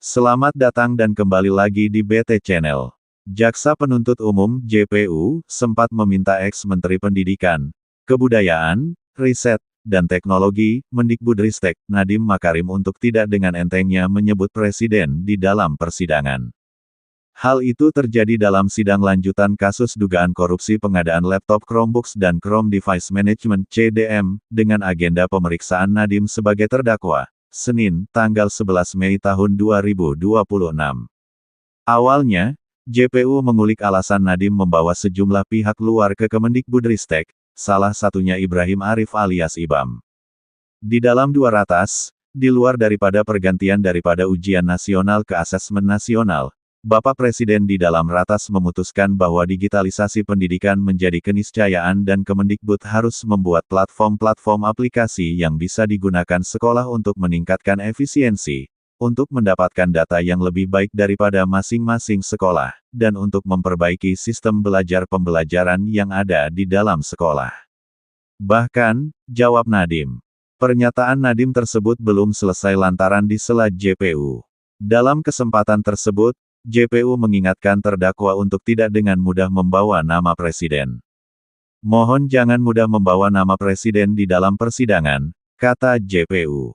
Selamat datang dan kembali lagi di BT Channel. Jaksa Penuntut Umum (JPU) sempat meminta ex-Menteri Pendidikan, Kebudayaan, Riset, dan Teknologi, Mendikbudristek, Nadiem Makarim untuk tidak dengan entengnya menyebut Presiden di dalam persidangan. Hal itu terjadi dalam sidang lanjutan kasus dugaan korupsi pengadaan laptop Chromebooks dan Chrome Device Management (CDM), dengan agenda pemeriksaan Nadiem sebagai terdakwa, Senin, tanggal 11 Mei tahun 2026. Awalnya, JPU mengulik alasan Nadiem membawa sejumlah pihak luar ke Kemendikbudristek, salah satunya Ibrahim Arif alias Ibam. Di dalam 200, di luar daripada pergantian daripada ujian nasional ke asesmen nasional, Bapak Presiden di dalam ratas memutuskan bahwa digitalisasi pendidikan menjadi keniscayaan dan Kemendikbud harus membuat platform-platform aplikasi yang bisa digunakan sekolah untuk meningkatkan efisiensi, untuk mendapatkan data yang lebih baik daripada masing-masing sekolah, dan untuk memperbaiki sistem belajar pembelajaran yang ada di dalam sekolah. Bahkan, jawab Nadiem. Pernyataan Nadiem tersebut belum selesai lantaran disela JPU. Dalam kesempatan tersebut, JPU mengingatkan terdakwa untuk tidak dengan mudah membawa nama Presiden. Mohon jangan mudah membawa nama Presiden di dalam persidangan, kata JPU.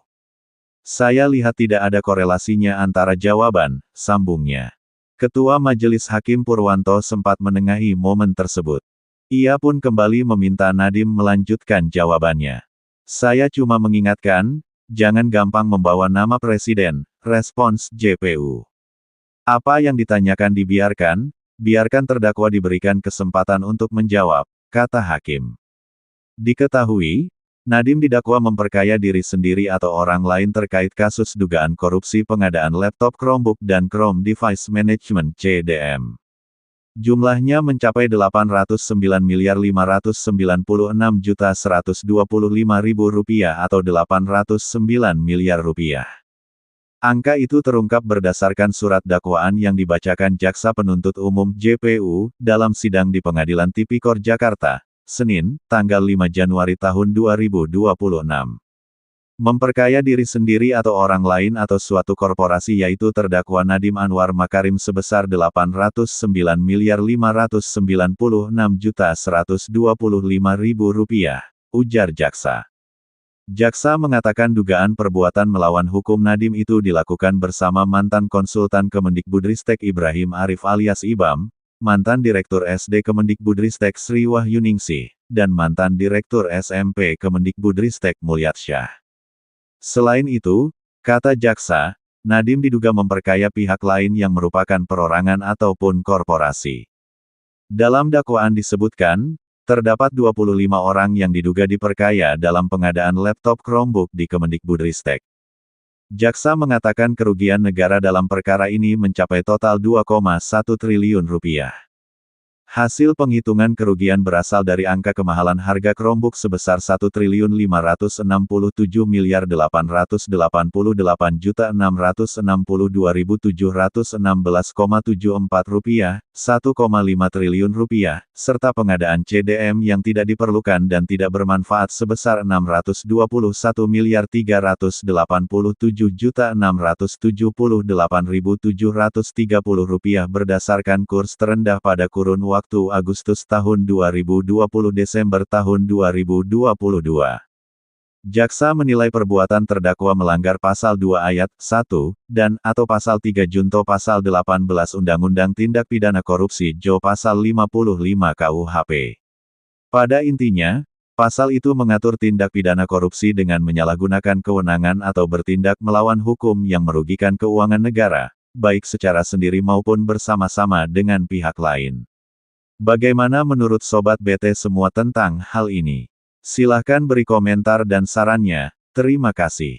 Saya lihat tidak ada korelasinya antara jawaban, sambungnya. Ketua Majelis Hakim Purwanto sempat menengahi momen tersebut. Ia pun kembali meminta Nadiem melanjutkan jawabannya. Saya cuma mengingatkan, jangan gampang membawa nama Presiden, respons JPU. Apa yang ditanyakan dibiarkan, biarkan terdakwa diberikan kesempatan untuk menjawab, kata hakim. Diketahui, Nadiem didakwa memperkaya diri sendiri atau orang lain terkait kasus dugaan korupsi pengadaan laptop Chromebook dan Chrome Device Management (CDM). Jumlahnya mencapai Rp809.196.125.000 atau Rp809 miliar. Angka itu terungkap berdasarkan surat dakwaan yang dibacakan Jaksa Penuntut Umum (JPU) dalam sidang di Pengadilan Tipikor Jakarta, Senin, tanggal 5 Januari tahun 2026. Memperkaya diri sendiri atau orang lain atau suatu korporasi yaitu terdakwa Nadiem Anwar Makarim sebesar Rp809.596.125.000, ujar jaksa. Jaksa mengatakan dugaan perbuatan melawan hukum Nadiem itu dilakukan bersama mantan konsultan Kemendikbudristek Ibrahim Arif alias Ibam, mantan Direktur SD Kemendikbudristek Sri Wahyuningsih, dan mantan Direktur SMP Kemendikbudristek Mulyatsyah. Selain itu, kata jaksa, Nadiem diduga memperkaya pihak lain yang merupakan perorangan ataupun korporasi. Dalam dakwaan disebutkan, terdapat 25 orang yang diduga diperkaya dalam pengadaan laptop Chromebook di Kemendikbudristek. Jaksa mengatakan kerugian negara dalam perkara ini mencapai total Rp2,1 triliun. Hasil penghitungan kerugian berasal dari angka kemahalan harga Chromebook sebesar Rp1.567.888.662.716,74, Rp1,5 triliun, serta pengadaan CDM yang tidak diperlukan dan tidak bermanfaat sebesar Rp621.387.678.730 berdasarkan kurs terendah pada kurun waktu Agustus tahun 2020 Desember tahun 2022. Jaksa menilai perbuatan terdakwa melanggar pasal 2 ayat 1, dan, atau pasal 3 junto pasal 18 Undang-Undang Tindak Pidana Korupsi Jo pasal 55 KUHP. Pada intinya, pasal itu mengatur tindak pidana korupsi dengan menyalahgunakan kewenangan atau bertindak melawan hukum yang merugikan keuangan negara, baik secara sendiri maupun bersama-sama dengan pihak lain. Bagaimana menurut Sobat BT semua tentang hal ini? Silahkan beri komentar dan sarannya, terima kasih.